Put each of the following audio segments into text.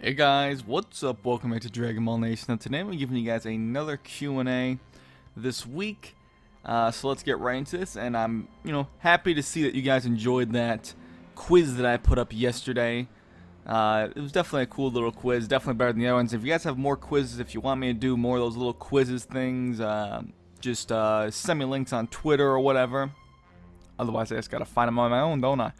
Hey guys, what's up? Welcome back to Dragon Ball Nation. And today I'm giving you guys another Q&A this week. So let's get right into this. And I'm, happy to see that you guys enjoyed that quiz that I put up yesterday. It was definitely a cool little quiz, definitely better than the other ones. If you guys have more quizzes, if you want me to do more of those little quizzes things, just send me links on Twitter or whatever. Otherwise, I just gotta find them on my own, don't I?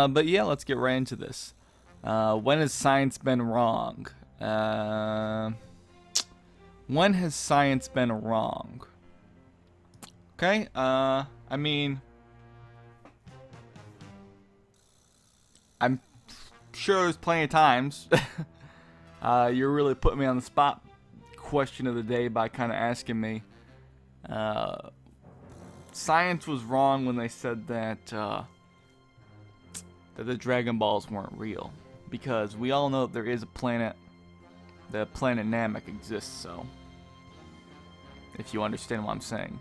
But yeah, let's get right into this. When has science been wrong? When has science been wrong? Okay, I mean, I'm sure there's plenty of times. You're really putting me on the spot. Question of the day by kind of asking me. Science was wrong when they said that the Dragon Balls weren't real. Because we all know that there is a planet, the planet Namek exists, so if you understand what I'm saying.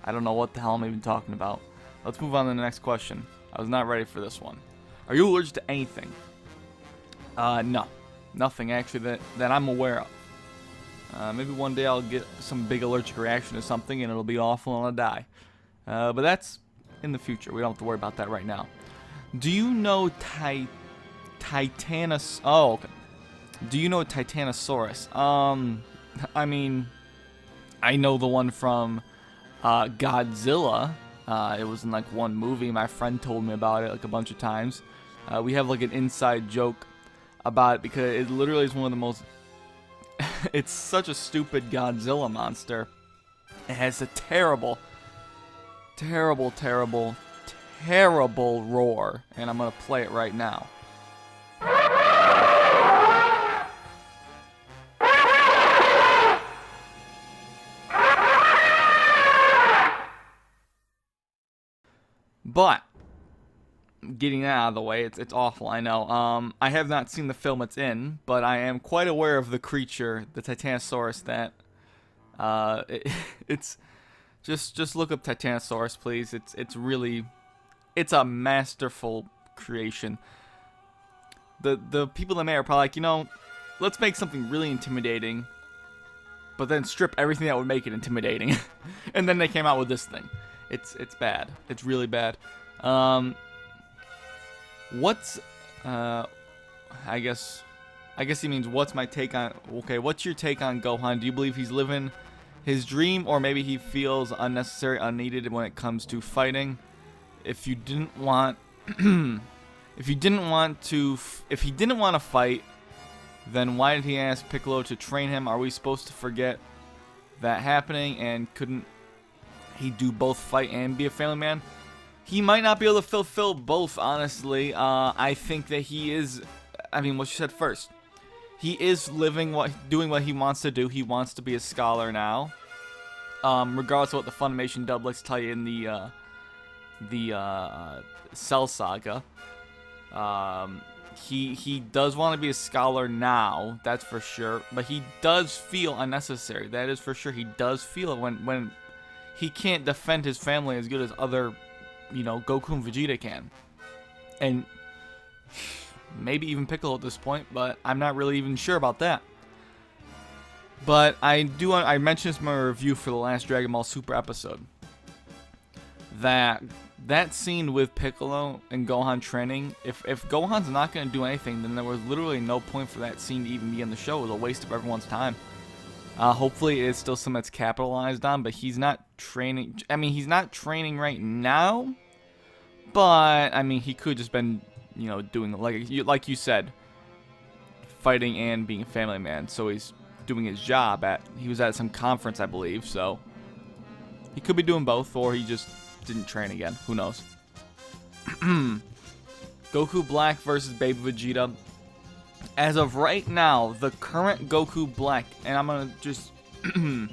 I don't know what the hell I'm even talking about. Let's move on to the next question. I was not ready for this one. Are you allergic to anything? No. Nothing, actually, that I'm aware of. Maybe one day I'll get some big allergic reaction to something and it'll be awful and I'll die. But that's in the future. We don't have to worry about that right now. Do you know Oh, okay. Do you know Titanosaurus? I mean, I know the one from Godzilla. It was in like one movie. My friend told me about it like a bunch of times. We have like an inside joke about it because it literally is one of the most. It's such a stupid Godzilla monster. It has a terrible roar, and I'm gonna play it right now. But getting that out of the way, it's awful, I know. I have not seen the film it's in, but I am quite aware of the creature, the Titanosaurus. That it's just look up Titanosaurus, please. It's a masterful creation. The people that made it are probably like, let's make something really intimidating, but then strip everything that would make it intimidating, and then they came out with this thing. It's bad. It's really bad. What's I guess he means what's my take on. Okay, what's your take on Gohan? Do you believe he's living his dream, or maybe he feels unnecessary, unneeded when it comes to fighting? If you didn't want, if he didn't want to fight, then why did he ask Piccolo to train him? Are we supposed to forget that happening? And couldn't he do both, fight and be a family man? He might not be able to fulfill both, honestly. I think that he is. I mean, what you said first. He is doing what he wants to do. He wants to be a scholar now. Regardless of what the Funimation doublets tell you in the Cell Saga. He does want to be a scholar now, that's for sure. But he does feel unnecessary. That is for sure. He does feel it when he can't defend his family as good as other, Goku and Vegeta can. And maybe even Piccolo at this point, but I'm not really even sure about that. But I mentioned this in my review for the last Dragon Ball Super episode. That scene with Piccolo and Gohan training, if Gohan's not going to do anything, then there was literally no point for that scene to even be in the show. It was a waste of everyone's time. Hopefully it's still something that's capitalized on, but he's not training. I mean, he's not training right now, but I mean, he could just been, doing like you said, fighting and being a family man. So he's doing his job he was at some conference, I believe. So he could be doing both, or he just didn't train again. Who knows? Goku Black versus Baby Vegeta. As of right now, the current Goku Black, and I'm gonna just I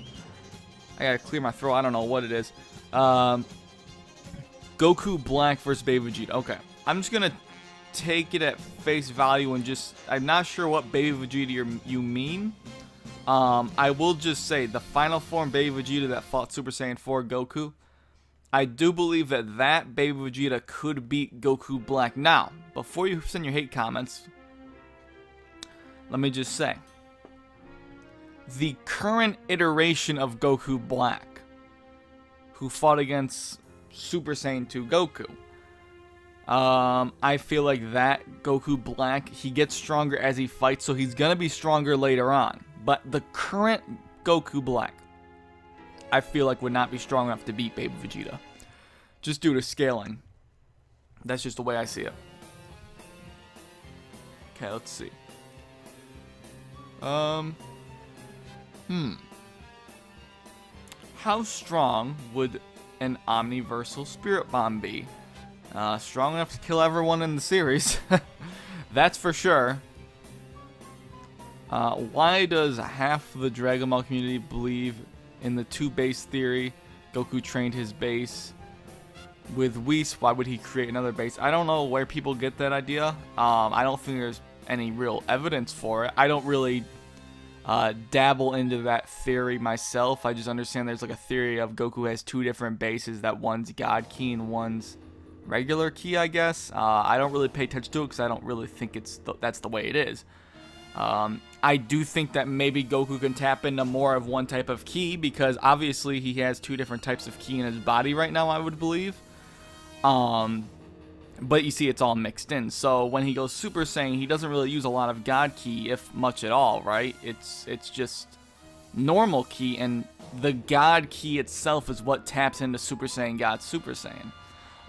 gotta clear my throat. I don't know what it is. Goku Black versus Baby Vegeta. Okay, I'm just gonna take it at face value and I'm not sure what Baby Vegeta you mean. I will just say the final form Baby Vegeta that fought Super Saiyan 4 Goku. I do believe that Baby Vegeta could beat Goku Black. Now, before you send your hate comments, let me just say, the current iteration of Goku Black, who fought against Super Saiyan 2 Goku, I feel like that Goku Black, he gets stronger as he fights, so he's gonna be stronger later on. But the current Goku Black, I feel like would not be strong enough to beat Baby Vegeta, just due to scaling. That's just the way I see it. Okay, let's see. How strong would an omniversal spirit bomb be? Strong enough to kill everyone in the series. That's for sure. Why does half the Dragon Ball community believe in the two base theory? Goku trained his base with Whis. Why would he create another base? I don't know where people get that idea. I don't think there's any real evidence for it. I don't really dabble into that theory myself. I just understand there's like a theory of Goku has two different bases, that one's God Ki and one's regular Ki, I guess. I don't really pay attention to it because I don't really think that's the way it is. I do think that maybe Goku can tap into more of one type of Ki, because obviously he has two different types of Ki in his body right now, I would believe. But you see, it's all mixed in. So when he goes Super Saiyan, he doesn't really use a lot of God Ki, if much at all, right? It's just normal Ki, and the God Ki itself is what taps into Super Saiyan God Super Saiyan,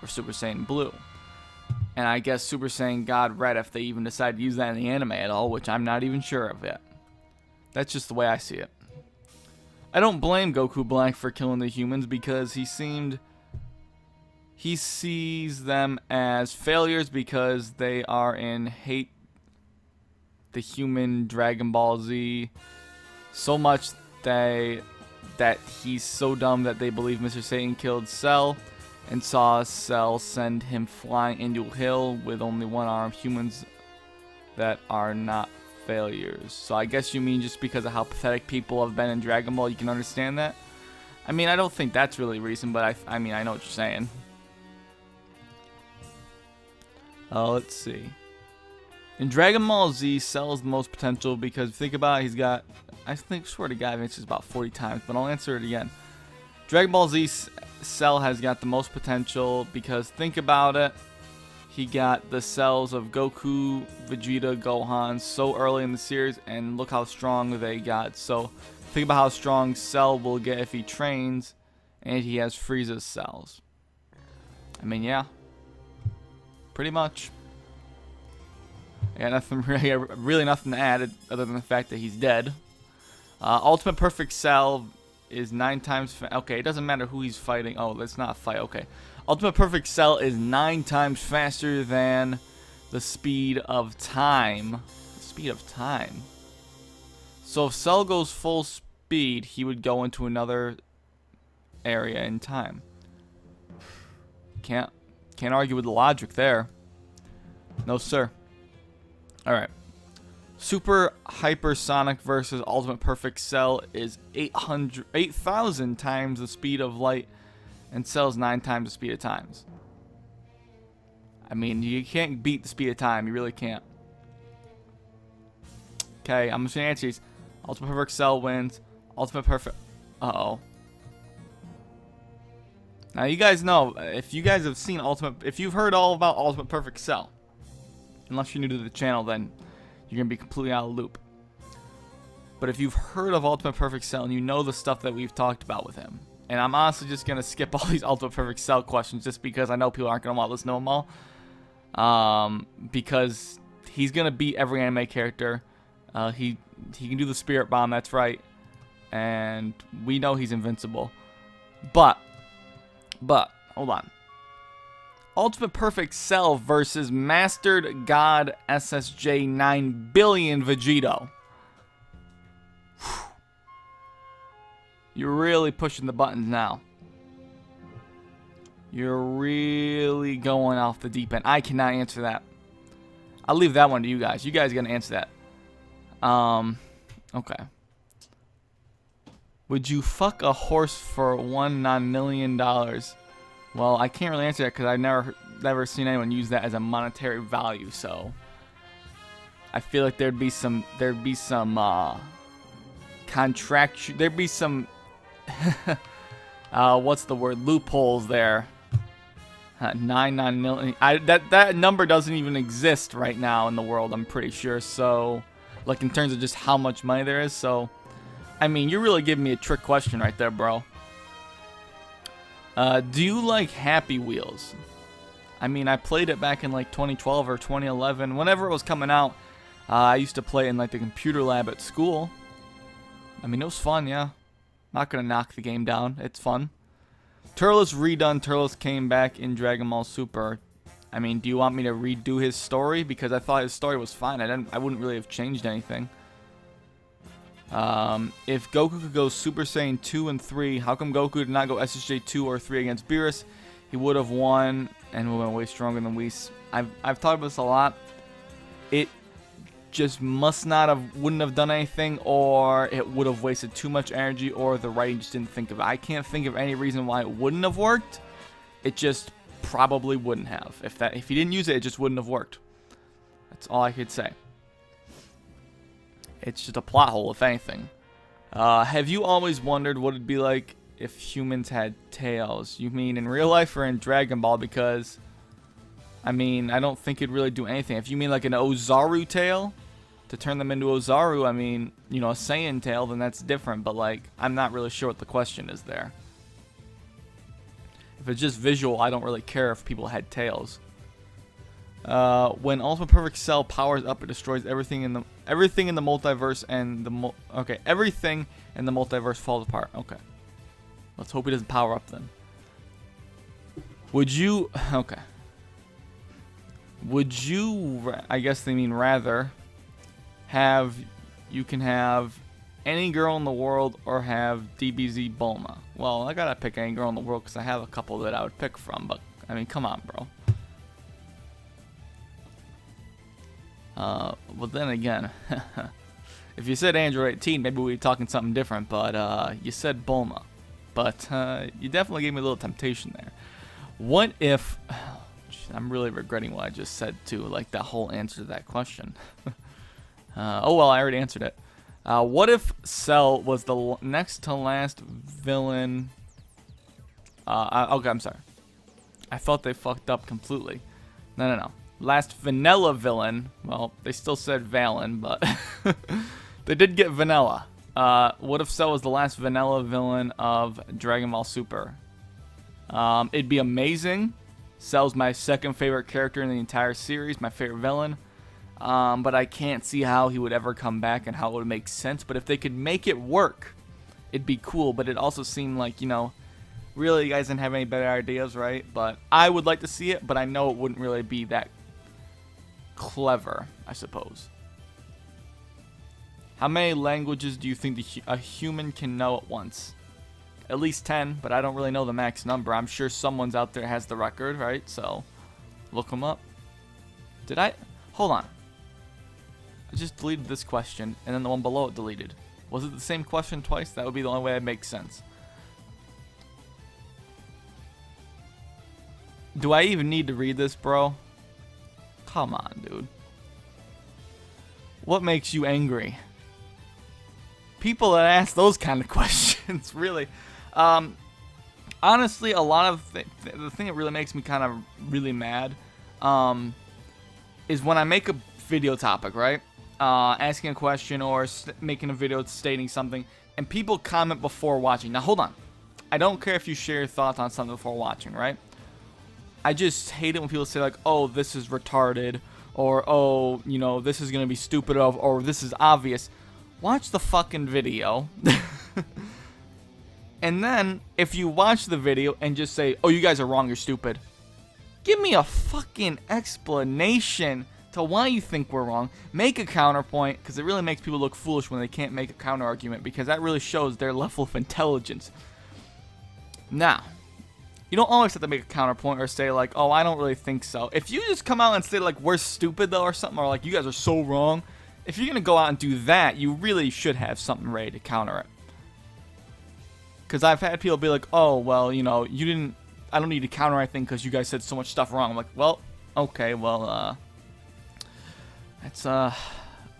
or Super Saiyan Blue. And I guess Super Saiyan God Red, if they even decide to use that in the anime at all, which I'm not even sure of yet. That's just the way I see it. I don't blame Goku Black for killing the humans, because he sees them as failures because they are hate the human Dragon Ball Z so much that he's so dumb that they believe Mr. Satan killed Cell and saw Cell send him flying into a hill with only one arm. Humans that are not failures. So I guess you mean just because of how pathetic people have been in Dragon Ball, you can understand that? I mean, I don't think that's really reason, but I mean, I know what you're saying. Let's see. In Dragon Ball Z, Cell is the most potential because think about it, he's got, I swear to God, I've answered this about 40 times, but I'll answer it again. Dragon Ball Z, Cell has got the most potential because think about it. He got the cells of Goku, Vegeta, Gohan so early in the series, and look how strong they got. So think about how strong Cell will get if he trains, and he has Frieza's cells. I mean, yeah. Pretty much. I got nothing really nothing to add other than the fact that he's dead. Ultimate Perfect Cell is 9 times okay, it doesn't matter who he's fighting. Oh, let's not fight. Okay. Ultimate Perfect Cell is 9 times faster than the speed of time. The speed of time. So if Cell goes full speed, he would go into another area in time. Can't argue with the logic there. No, sir. Alright. Super Hypersonic versus Ultimate Perfect Cell is 8,000 times the speed of light, and Cell's 9 times the speed of times. I mean, you can't beat the speed of time. You really can't. Okay, I'm just going to answer these. Ultimate Perfect Cell wins. Ultimate Perfect... Uh-oh. Now, you guys know, if you guys have seen if you've heard all about Ultimate Perfect Cell, unless you're new to the channel, then you're going to be completely out of the loop. But if you've heard of Ultimate Perfect Cell and you know the stuff that we've talked about with him, and I'm honestly just going to skip all these Ultimate Perfect Cell questions just because I know people aren't going to want to listen to them all. Because he's going to beat every anime character. He can do the Spirit Bomb, that's right. And we know he's invincible. But, hold on. Ultimate Perfect Cell versus Mastered God SSJ 9 billion Vegeta. You're really pushing the buttons now. You're really going off the deep end. I cannot answer that. I'll leave that one to you guys. You guys are going to answer that. Okay. Would you fuck a horse for $1 non-million? Well, I can't really answer that because I've never seen anyone use that as a monetary value, so I feel like there'd be some contract, there'd be some what's the word, loopholes there. 99 million. That number doesn't even exist right now in the world, I'm pretty sure. So, like, in terms of just how much money there is. So, I mean, you're really giving me a trick question right there, bro. Do you like Happy Wheels? I mean, I played it back in like 2012 or 2011. Whenever it was coming out, I used to play it in like the computer lab at school. I mean, it was fun, yeah. Not gonna knock the game down. It's fun. Turles redone. Turles came back in Dragon Ball Super. I mean, do you want me to redo his story? Because I thought his story was fine. I wouldn't really have changed anything. If Goku could go Super Saiyan 2 and 3, how come Goku did not go SSJ 2 or 3 against Beerus? He would have won and would have been way stronger than Whis. I've talked about this a lot. It just wouldn't have done anything, or it would have wasted too much energy, or the writing just didn't think of it. I can't think of any reason why it wouldn't have worked. It just probably wouldn't have. If he didn't use it, it just wouldn't have worked. That's all I could say. It's just a plot hole, if anything. Have you always wondered what it'd be like if humans had tails? You mean in real life or in Dragon Ball? Because, I mean, I don't think it'd really do anything. If you mean like an Ozaru tail, to turn them into Ozaru, I mean, you know, a Saiyan tail, then that's different. But, like, I'm not really sure what the question is there. If it's just visual, I don't really care if people had tails. When Ultimate Perfect Cell powers up, it destroys everything in the multiverse, and everything in the multiverse falls apart. Okay, let's hope he doesn't power up then. Would you? Okay. Would you? I guess they mean rather. You can have any girl in the world or have DBZ Bulma. Well, I gotta pick any girl in the world because I have a couple that I would pick from. But I mean, come on, bro. Well, then again, if you said Android 18, maybe we'd be talking something different, but you said Bulma. But you definitely gave me a little temptation there. What if... I'm really regretting what I just said, too, like that whole answer to that question. Oh, well, I already answered it. What if Cell was the next to last villain... okay, I'm sorry. I thought they fucked up completely. No. Last vanilla villain. Well, they still said Valen, but they did get vanilla. What if Cell was the last vanilla villain of Dragon Ball Super? It'd be amazing. Cell's my second favorite character in the entire series, my favorite villain. But I can't see how he would ever come back and how it would make sense. But if they could make it work, it'd be cool. But it also seemed like, you know, really you guys didn't have any better ideas, right? But I would like to see it, but I know it wouldn't really be that clever, I suppose. How many languages do you think a human can know at once? At least 10, but I don't really know the max number. I'm sure someone's out there has the record, right? So, look them up. Did I? Hold on. I just deleted this question, and then the one below it deleted. Was it the same question twice? That would be the only way it makes sense. Do I even need to read this, bro? Come on, dude. What makes you angry? People that ask those kind of questions, really. Honestly, a lot of the thing that really makes me kind of really mad is when I make a video topic, right? Asking a question or making a video stating something, and people comment before watching. Now, hold on. I don't care if you share your thoughts on something before watching, right? I just hate it when people say, like, oh, this is retarded, or, oh, you know, this is going to be stupid, or this is obvious. Watch the fucking video. And then, if you watch the video and just say, oh, you guys are wrong, you're stupid, give me a fucking explanation to why you think we're wrong. Make a counterpoint, because it really makes people look foolish when they can't make a counter argument, because that really shows their level of intelligence. Now, you don't always have to make a counterpoint or say, like, oh, I don't really think so. If you just come out and say, like, we're stupid, though, or something, or, like, you guys are so wrong, if you're going to go out and do that, you really should have something ready to counter it. Because I've had people be like, oh, well, you know, I don't need to counter anything because you guys said so much stuff wrong. I'm like, well, okay, well, That's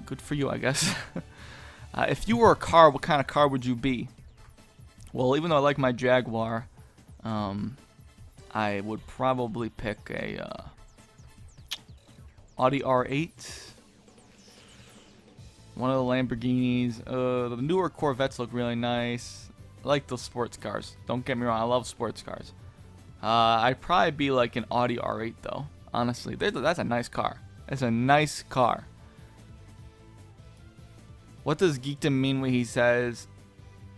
good for you, I guess. If you were a car, what kind of car would you be? Well, even though I like my Jaguar, I would probably pick a Audi R8. One of the Lamborghinis. The newer Corvettes look really nice. I like those sports cars. Don't get me wrong, I love sports cars. I'd probably be like an Audi R8 though. Honestly, that's a nice car. That's a nice car. What does Geekdom mean when he says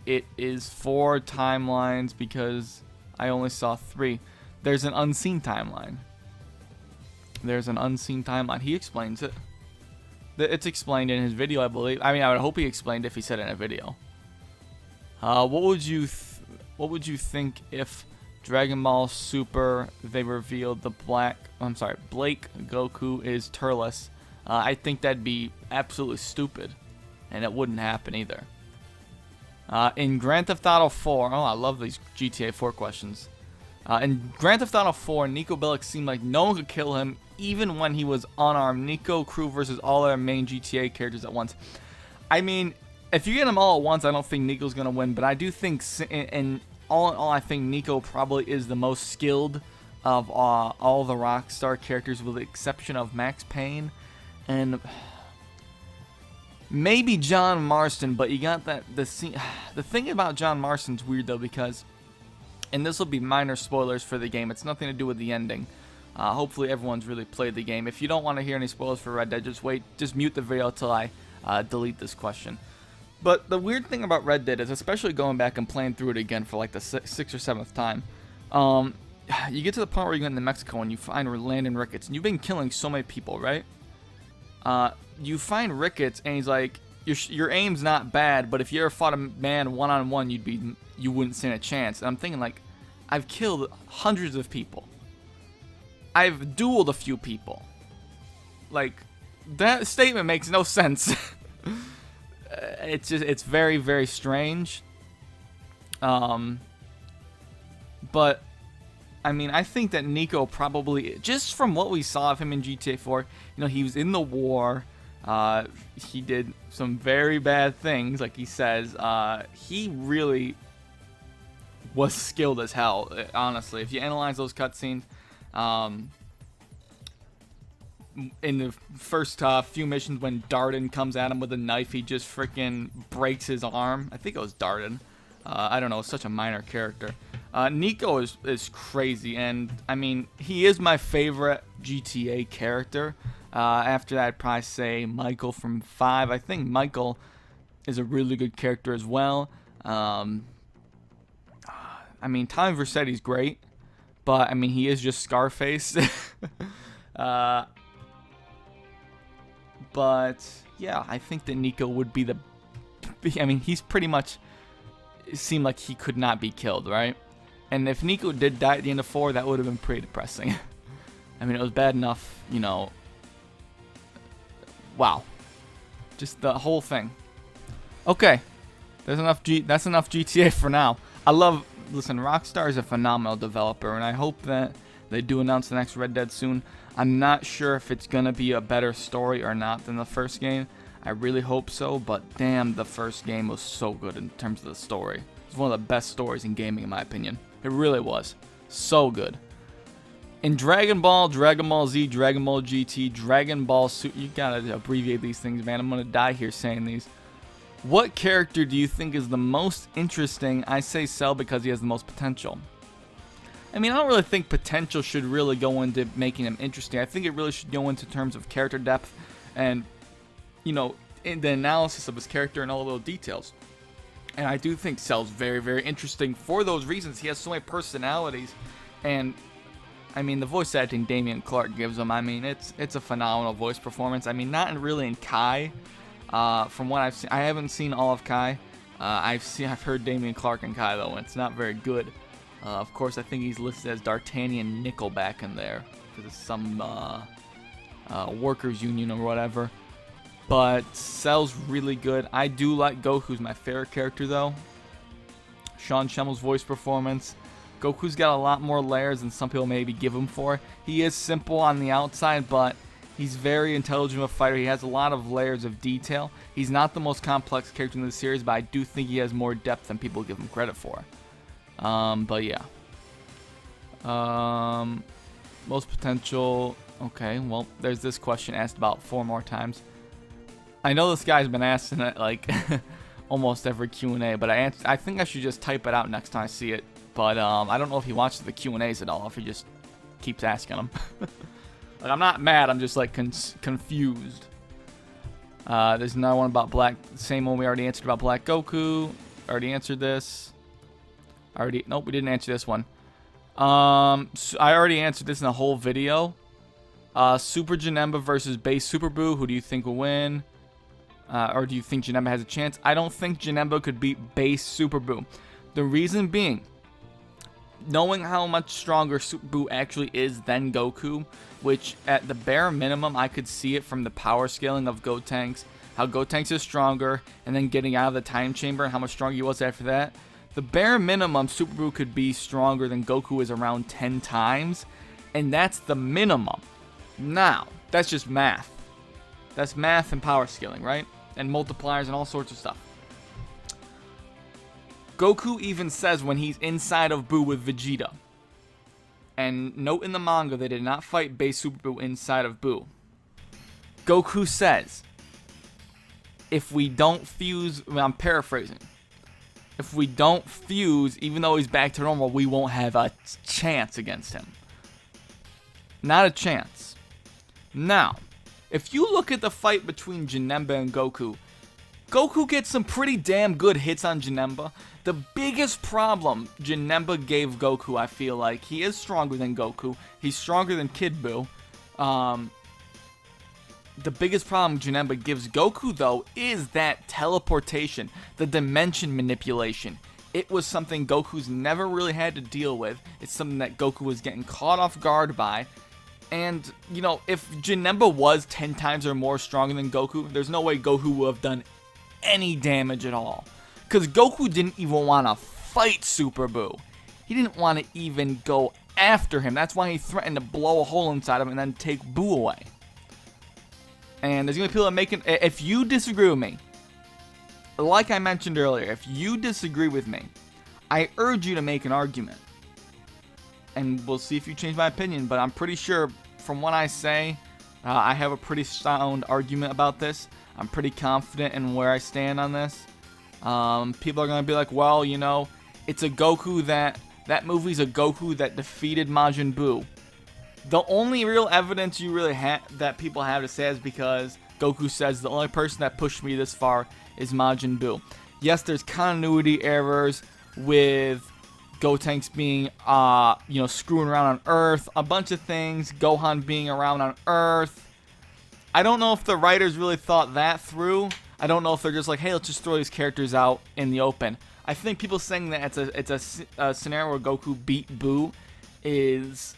it is 4 timelines because I only saw 3? There's an unseen timeline. There's an unseen timeline. He explains it. It's explained in his video, I believe. I mean, I would hope he explained it if he said it in a video. What would you think if Dragon Ball Super they revealed the Blake Goku is Turles? I think that'd be absolutely stupid, and it wouldn't happen either. In Grand Theft Auto 4, I love these GTA 4 questions. In Grand Theft Auto 4, Nico Bellic seemed like no one could kill him, even when he was unarmed. Nico, crew versus all our main GTA characters at once. I mean, if you get them all at once, I don't think Nico's gonna win. But I do think, and all in all, I think Nico probably is the most skilled of all the Rockstar characters, with the exception of Max Payne and maybe John Marston. But you got the thing about John Marston's weird though, because, and this will be minor spoilers for the game. It's nothing to do with the ending. Hopefully everyone's really played the game. If you don't want to hear any spoilers for Red Dead, just mute the video till I delete this question. But the weird thing about Red Dead is, especially going back and playing through it again for like the 6th or 7th time, you get to the point where you get into Mexico and you find Landon Ricketts, and you've been killing so many people, right? You find Ricketts, and he's like, your aim's not bad, but if you ever fought a man one-on-one, you wouldn't stand a chance. And I'm thinking, like, I've killed hundreds of people. I've dueled a few people. Like, that statement makes no sense. It's very, very strange. But I mean, I think that Nico probably, just from what we saw of him in GTA 4, he was in the war. He did some very bad things, like he says. He really was skilled as hell, honestly. If you analyze those cutscenes, in the first few missions, when Darden comes at him with a knife, he just freaking breaks his arm. I think it was Darden. I don't know, it's such a minor character. Nico is crazy, and I mean, he is my favorite GTA character. After that, I'd probably say Michael from 5. I think Michael is a really good character as well. I mean, Tommy Vercetti's great, but I mean, he is just Scarface. But yeah, I think that Nico would be I mean, he's pretty much, it seemed like he could not be killed, right? And if Nico did die at the end of 4, that would have been pretty depressing. I mean, it was bad enough, wow. Just the whole thing. Okay. That's enough GTA for now. Listen, Rockstar is a phenomenal developer, and I hope that they do announce the next Red Dead soon. I'm not sure if it's going to be a better story or not than the first game. I really hope so, but damn, the first game was so good in terms of the story. It's one of the best stories in gaming, in my opinion. It really was. So good. In Dragon Ball, Dragon Ball Z, Dragon Ball GT, Dragon Ball Super, you gotta abbreviate these things, man. I'm gonna die here saying these. What character do you think is the most interesting? I say Cell because he has the most potential. I mean, I don't really think potential should really go into making him interesting. I think it really should go into terms of character depth and, in the analysis of his character and all the little details. And I do think Cell's very, very interesting for those reasons. He has so many personalities, and I mean, the voice acting Damian Clark gives him, I mean, it's a phenomenal voice performance. I mean, not really in Kai. From what I've seen, I haven't seen all of Kai. I've heard Damian Clark in Kai though, and it's not very good. Of course, I think he's listed as D'Artagnan Nickelback in there because it's some workers union or whatever. But Cell's really good. I do like Goku's my favorite character though. Sean Schemmel's voice performance. Goku's got a lot more layers than some people maybe give him for. He is simple on the outside, but He's very intelligent of a fighter. He has a lot of layers of detail. He's not the most complex character in the series, but I do think he has more depth than people give him credit for. But yeah. Most potential. Okay, well, there's this question asked about 4 more times. I know this guy's been asking it like almost every Q&A, but I think I should just type it out next time I see it. But I don't know if he watches the Q&As at all, if he just keeps asking them. Like, I'm not mad, I'm just like confused. There's another one about Black, same one we already answered about Black Goku. Already answered this. Nope, we didn't answer this one. So I already answered this in the whole video. Super Janemba versus Base Super Buu, who do you think will win? Or do you think Janemba has a chance? I don't think Janemba could beat Base Super Buu. The reason being, knowing how much stronger Super Buu actually is than Goku, which at the bare minimum I could see it from the power scaling of Gotenks, how Gotenks is stronger, and then getting out of the time chamber and how much stronger he was after that. The bare minimum Super Buu could be stronger than Goku is around 10 times, and that's the minimum. Now, that's just math. That's math and power scaling, right? And multipliers and all sorts of stuff. Goku even says when he's inside of Buu with Vegeta. And note in the manga, they did not fight Base Super Buu inside of Buu. Goku says, if we don't fuse, well, I'm paraphrasing. If we don't fuse, even though he's back to normal, we won't have a chance against him. Not a chance. Now, if you look at the fight between Janemba and Goku, Goku gets some pretty damn good hits on Janemba. The biggest problem Janemba gave Goku, I feel like, he is stronger than Goku. He's stronger than Kid Buu. The biggest problem Janemba gives Goku, though, is that teleportation, the dimension manipulation. It was something Goku's never really had to deal with. It's something that Goku was getting caught off guard by. And, you know, if Janemba was 10 times or more stronger than Goku, there's no way Goku would have done any damage at all. Because Goku didn't even want to fight Super Buu. He didn't want to even go after him. That's why he threatened to blow a hole inside him and then take Buu away. And there's going to be people that make it. If you disagree with me, like I mentioned earlier, if you disagree with me, I urge you to make an argument. And we'll see if you change my opinion. But I'm pretty sure from what I say, I have a pretty sound argument about this. I'm pretty confident in where I stand on this. People are going to be like, well, you know, it's a Goku that movie's a Goku that defeated Majin Buu. The only real evidence you really that people have to say is because Goku says the only person that pushed me this far is Majin Buu. Yes, there's continuity errors with Gotenks being, you know, screwing around on Earth, a bunch of things, Gohan being around on Earth. I don't know if the writers really thought that through. I don't know if they're just like, hey, let's just throw these characters out in the open. I think people saying that it's a scenario where Goku beat Buu is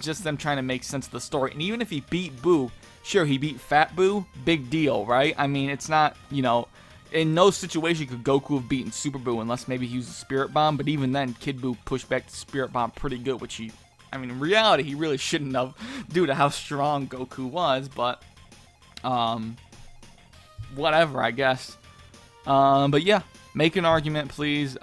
just them trying to make sense of the story. And even if he beat Buu, sure, he beat Fat Buu, big deal, right? I mean, it's not, you know, in no situation could Goku have beaten Super Buu unless maybe he used a Spirit Bomb. But even then, Kid Buu pushed back the Spirit Bomb pretty good, which he, I mean, in reality, he really shouldn't have due to how strong Goku was. But, whatever, I guess. But yeah, make an argument, please.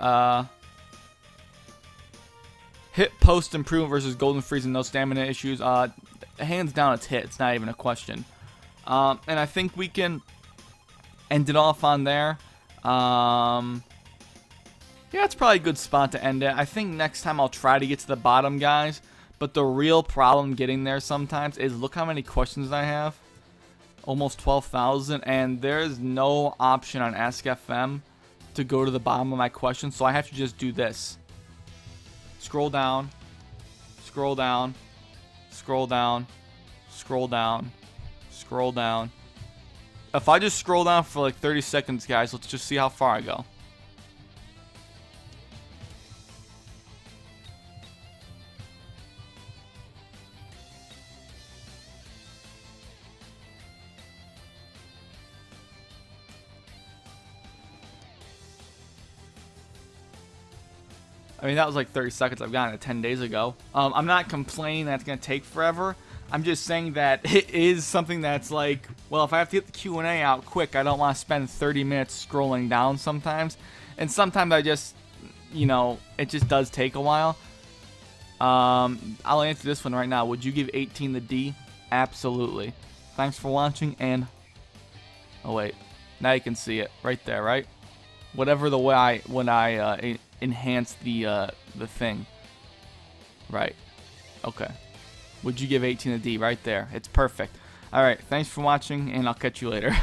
Hit post improvement versus Golden Frieza, no stamina issues. Hands down, it's hit. It's not even a question. And I think we can end it off on there. Yeah, it's probably a good spot to end it. I think next time I'll try to get to the bottom, guys. But the real problem getting there sometimes is look how many questions I have. Almost 12,000. And there's no option on Ask FM to go to the bottom of my questions. So I have to just do this. Scroll down, scroll down, scroll down, scroll down, scroll down. If I just scroll down for like 30 seconds, guys, let's just see how far I go. I mean, that was like 30 seconds. I've gotten it 10 days ago. I'm not complaining that it's going to take forever. I'm just saying that it is something that's like, well, if I have to get the Q&A out quick, I don't want to spend 30 minutes scrolling down sometimes. And sometimes I just, it just does take a while. I'll answer this one right now. Would you give 18 the D? Absolutely. Thanks for watching, and oh wait, now you can see it right there, right? Whatever the way when I enhance the thing, right? Okay. Would you give 18 a D right there? It's perfect. All right. Thanks for watching, and I'll catch you later.